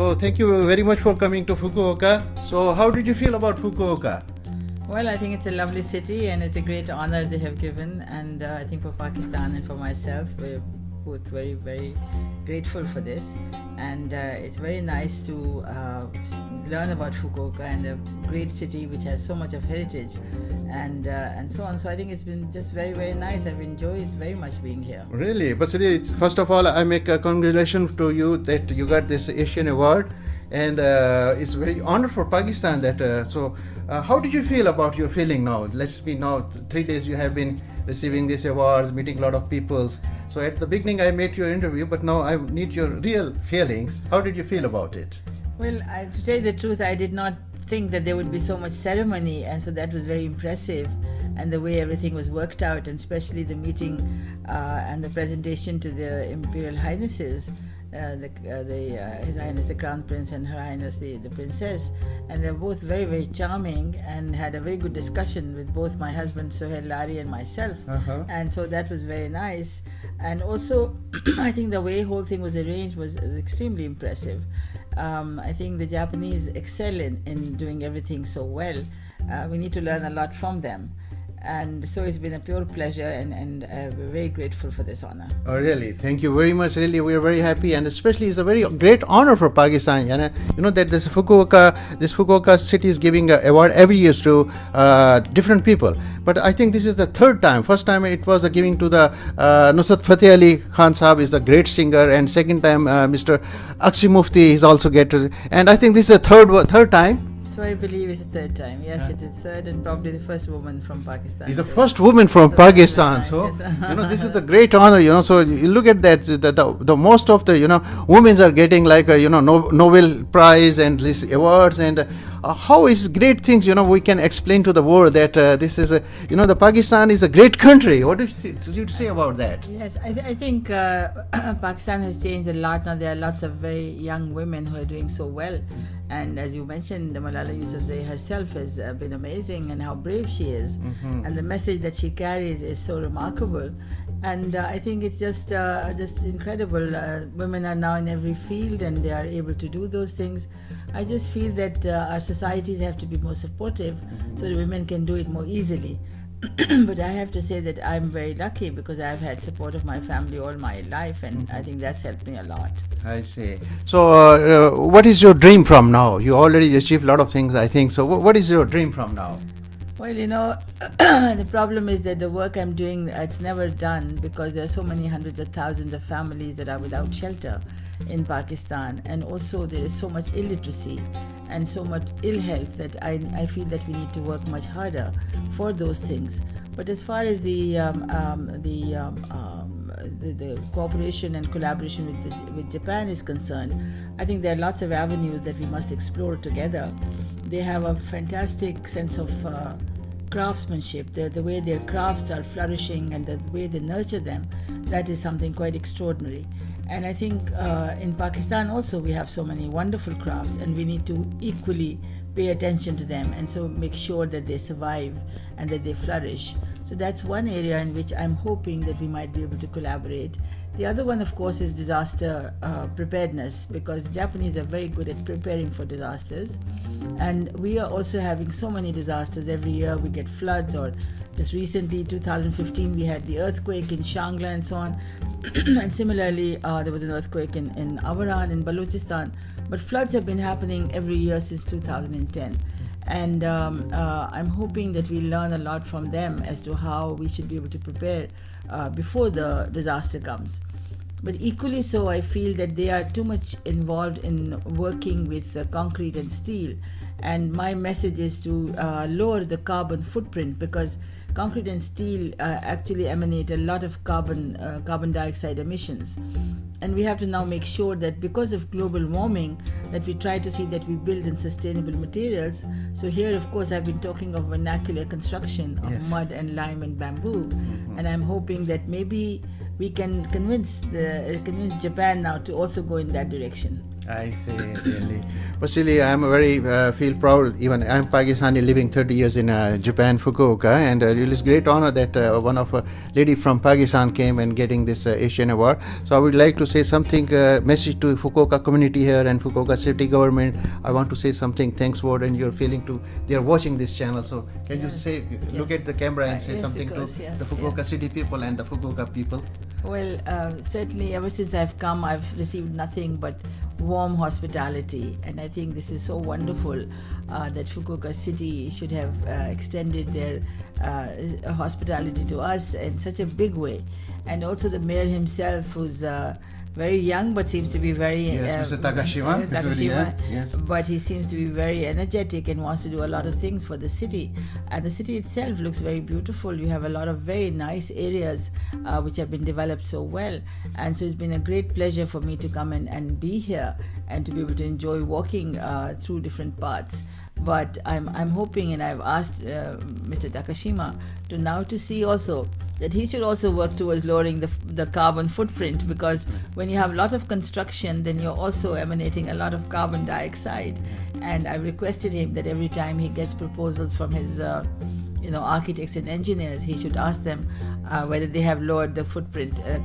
So thank you very much for coming to Fukuoka. So how did you feel about Fukuoka? Well, I think it's a lovely city and it's a great honor they have given. And I think for Pakistan and for myself, we're both very, very grateful for this. And it's very nice to learn about Fukuoka and a great city which has so much of heritage and so on. So I think it's been just very, very nice. I've enjoyed very much being here. Really? But really, first of all, I make a congratulations to you that you got this Asian award. And it's very honor for Pakistan that how did you feel about your feeling now? Let's be now 3 days you have been receiving these awards, meeting a lot of people. So at the beginning I made your interview, but now I need your real feelings. How did you feel about it? Well, to tell you the truth, I did not think that there would be so much ceremony, and so that was very impressive. And the way everything was worked out, and especially the meeting and the presentation to the Imperial Highnesses. His Highness the Crown Prince and Her Highness the Princess, and they're both very, very charming and had a very good discussion with both my husband Yasmen Lari and myself. And so that was very nice. And also I think the way whole thing was arranged was extremely impressive. I think the Japanese excel in doing everything so well. We need to learn a lot from them. And so it's been a pure pleasure, and we're very grateful for this honor. Oh, really? Thank you very much. Really, we are very happy, and especially it's a very great honor for Pakistan. You know that this Fukuoka city is giving an award every year to different people. But I think this is the third time. First time it was giving to the Nusrat Fateh Ali Khan Sahab is a great singer, and second time Mr. Aksi Mufti is also get to, and I think this is the third time. So I believe it's the third time. Yes, it is third, and probably the first woman from Pakistan. He's the first woman from Pakistan. Nice, So yes. this is the great honor. So you look at that. The most of the women are getting like a Nobel Prize and these awards, and how is great things. We can explain to the world that this is the Pakistan is a great country. What do you say about that? Yes, I think Pakistan has changed a lot now. There are lots of very young women who are doing so well. And as you mentioned, Malala Yousafzai herself has been amazing, and how brave she is. And the message that she carries is so remarkable. And I think it's just incredible. Women are now in every field, and they are able to do those things. I just feel that our societies have to be more supportive so that women can do it more easily. But I have to say that I'm very lucky because I've had support of my family all my life, and I think that's helped me a lot. I see. So what is your dream from now? You already achieved a lot of things, I think. So what is your dream from now? Well, the problem is that the work I'm doing, it's never done because there are so many hundreds of thousands of families that are without shelter in Pakistan, and also there is so much illiteracy and so much ill health that I feel that we need to work much harder for those things. But as far as the cooperation and collaboration with Japan is concerned, I think there are lots of avenues that we must explore together. They have a fantastic sense of craftsmanship. The way their crafts are flourishing and the way they nurture them, that is something quite extraordinary. And I think in Pakistan also we have so many wonderful crafts, and we need to equally pay attention to them, and so make sure that they survive and that they flourish. So that's one area in which I'm hoping that we might be able to collaborate. The other one, of course, is disaster preparedness, because the Japanese are very good at preparing for disasters. And we are also having so many disasters. Every year we get floods, or just recently, 2015, we had the earthquake in Shangla and so on. And similarly, there was an earthquake in Avaran in Balochistan. But floods have been happening every year since 2010. And I'm hoping that we learn a lot from them as to how we should be able to prepare before the disaster comes. But equally so, I feel that they are too much involved in working with concrete and steel. And my message is to lower the carbon footprint, because concrete and steel actually emanate a lot of carbon dioxide emissions. And we have to now make sure that because of global warming, that we try to see that we build in sustainable materials. So here, of course, I've been talking of vernacular construction of mud and lime and bamboo. And I'm hoping that maybe we can convince Japan now to also go in that direction. I see, really. But really, I'm very feel proud. Even I'm Pakistani, living 30 years in Japan, Fukuoka, and really it's great honor that one of a lady from Pakistan came and getting this Asian award. So I would like to say something, message to Fukuoka community here and Fukuoka city government. I want to say something. Thanks, word, and you're feeling to. They are watching this channel, so can you say, look at the camera and say Yes, something of course, to yes, the Fukuoka yes. city people and the Fukuoka people? Well, certainly ever since I've come, I've received nothing but warm hospitality, and I think this is so wonderful that Fukuoka city should have extended their hospitality to us in such a big way. And also the mayor himself, who's very young but seems to be very Yes, Mr. Takashima. He's very young, yes. But he seems to be very energetic and wants to do a lot of things for the city. And the city itself looks very beautiful. You have a lot of very nice areas which have been developed so well. And so it's been a great pleasure for me to come and be here and to be able to enjoy walking through different parts. But I'm hoping, and I've asked Mr. Takashima to see also that he should also work towards lowering the carbon footprint, because when you have a lot of construction, then you're also emanating a lot of carbon dioxide. And I've requested him that every time he gets proposals from his architects and engineers, he should ask them whether they have lowered the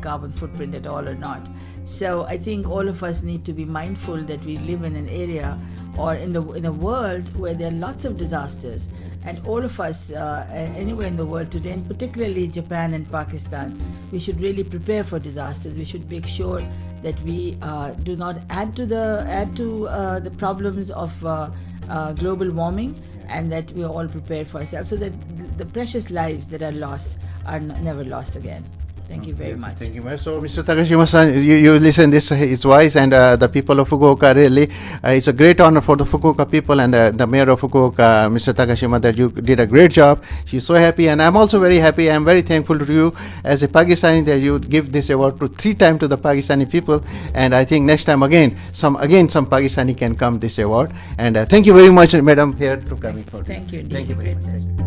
carbon footprint at all or not. So I think all of us need to be mindful that we live in an area or in a world where there are lots of disasters, and all of us anywhere in the world today, and particularly Japan and Pakistan, we should really prepare for disasters. We should make sure that we do not add to the problems of global warming, and that we are all prepared for ourselves, so that the precious lives that are lost are never lost again. Thank you very much. Thank you very much. So, Mr. Takashima-san, you listen this is wise, and the people of Fukuoka really, it's a great honor for the Fukuoka people and the mayor of Fukuoka, Mr. Takashima, that you did a great job. She's so happy, and I'm also very happy. I'm very thankful to you as a Pakistani that you give this award to 3 times to the Pakistani people, and I think next time some Pakistani can come this award. And thank you very much, madam, here to coming for. Thank you. Thank you very much.